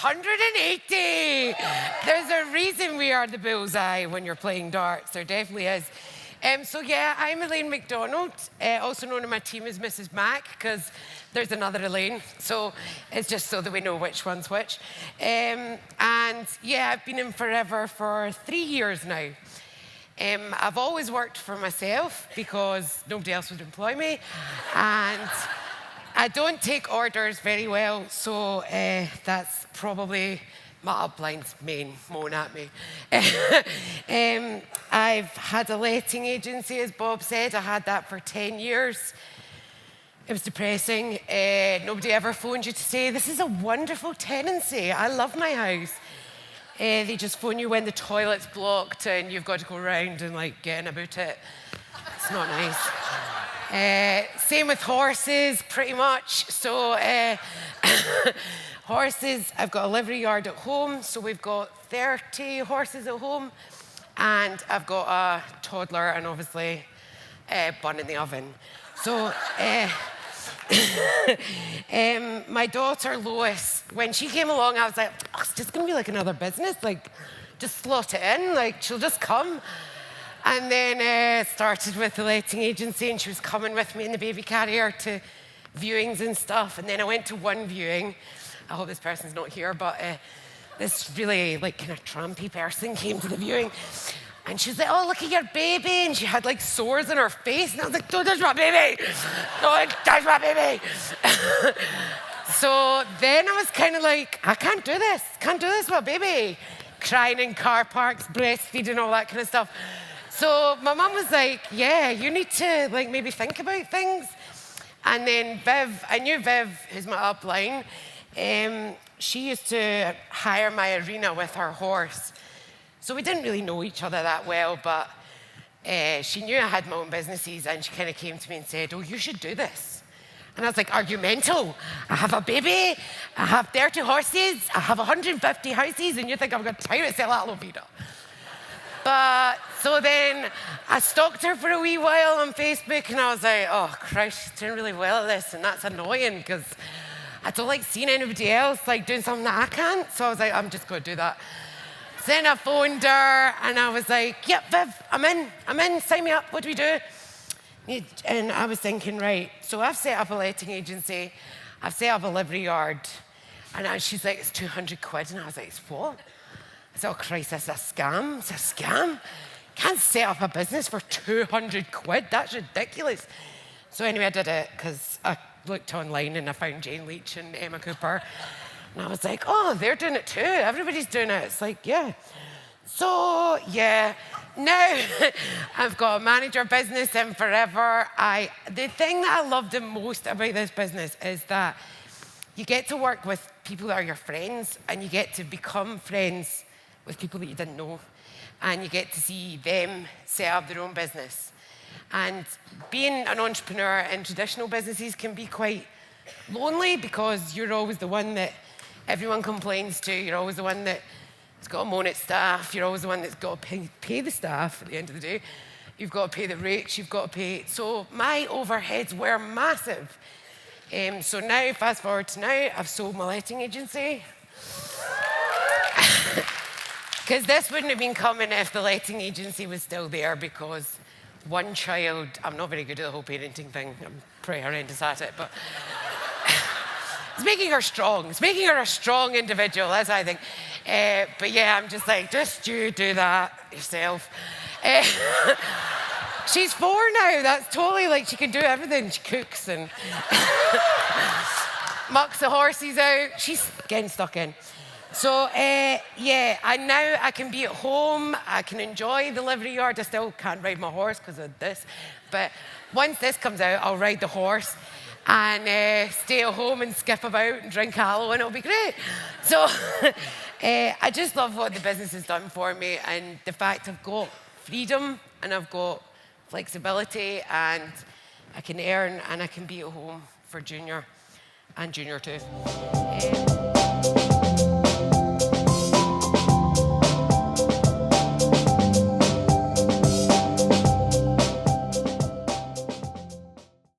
180. There's a reason we are the bullseye when you're playing darts. There definitely is. So yeah, I'm Elaine MacDonald, also known in my team as Mrs. Mac, because there's another Elaine. So it's just so that we know which one's which. And yeah, I've been in Forever for 3 years now. I've always worked for myself because nobody else would employ me. And I don't take orders very well, so that's probably my upline's main moan at me. I've had a letting agency, as Bob said. I had that for 10 years. It was depressing. Nobody ever phoned you to say, this is a wonderful tenancy. I love my house. They just phone you when the toilet's blocked and you've got to go around and like get in about it. It's not nice. Same with horses, pretty much. So horses, I've got a livery yard at home, so we've got 30 horses at home, and I've got a toddler and obviously a bun in the oven. So my daughter Lois, when she came along, I was like, oh, it's just gonna be like another business, like just slot it in, like she'll just come. And then started with the letting agency, and she was coming with me in the baby carrier to viewings and stuff. And then I went to one viewing. I hope this person's not here, but this really like kind of trampy person came to the viewing. And she was like, oh, look at your baby. And she had like sores on her face. And I was like, don't touch my baby. Don't touch my baby. So then I was kind of like, I can't do this. Can't do this with my baby. Crying in car parks, breastfeeding, all that kind of stuff. So my mum was like, yeah, you need to like maybe think about things. And then Viv, I knew Viv, who's my upline. She used to hire my arena with her horse. So we didn't really know each other that well, but she knew I had my own businesses, and she kind of came to me and said, oh, you should do this. And I was like, are you mental? I have a baby, I have 30 horses, I have 150 houses, and you think I've got time to sell aloe vera? But so then I stalked her for a wee while on Facebook, and I was like, oh, Christ, she's doing really well at this, and that's annoying because I don't like seeing anybody else like doing something that I can't. So I was like, I'm just going to do that. So then I phoned her, and I was like, yep, Viv, I'm in, sign me up, what do we do? And I was thinking, right, so I've set up a letting agency, I've set up a livery yard, and she's like, it's 200 quid, and I was like, it's what? I said, oh, Christ, this is a scam. It's a scam. Can't set up a business for 200 quid. That's ridiculous. So anyway, I did it because I looked online and I found Jane Leach and Emma Cooper. And I was like, oh, they're doing it too. Everybody's doing it. It's like, yeah. So, yeah. Now I've got a manager business in Forever. The thing that I love the most about this business is that you get to work with people that are your friends, and you get to become friends with people that you didn't know, and you get to see them set up their own business. And being an entrepreneur in traditional businesses can be quite lonely because you're always the one that everyone complains to. You're always the one that's got to moan at staff. You're always the one that's got to pay the staff at the end of the day. You've got to pay the rates. You've got to pay. So my overheads were massive. So now, fast forward to now, I've sold my letting agency. Because this wouldn't have been coming if the letting agency was still there, because one child, I'm not very good at the whole parenting thing. I'm pretty horrendous at it, but it's making her strong. It's making her a strong individual, as I think. But yeah, I'm just like, just you do that yourself. She's 4 now. That's totally like she can do everything. She cooks and mucks the horses out. She's getting stuck in. So, yeah, now I can be at home. I can enjoy the livery yard. I still can't ride my horse because of this. But once this comes out, I'll ride the horse and stay at home and skip about and drink aloe, and it'll be great. So I just love what the business has done for me, and the fact I've got freedom and I've got flexibility, and I can earn and I can be at home for Junior and Junior too.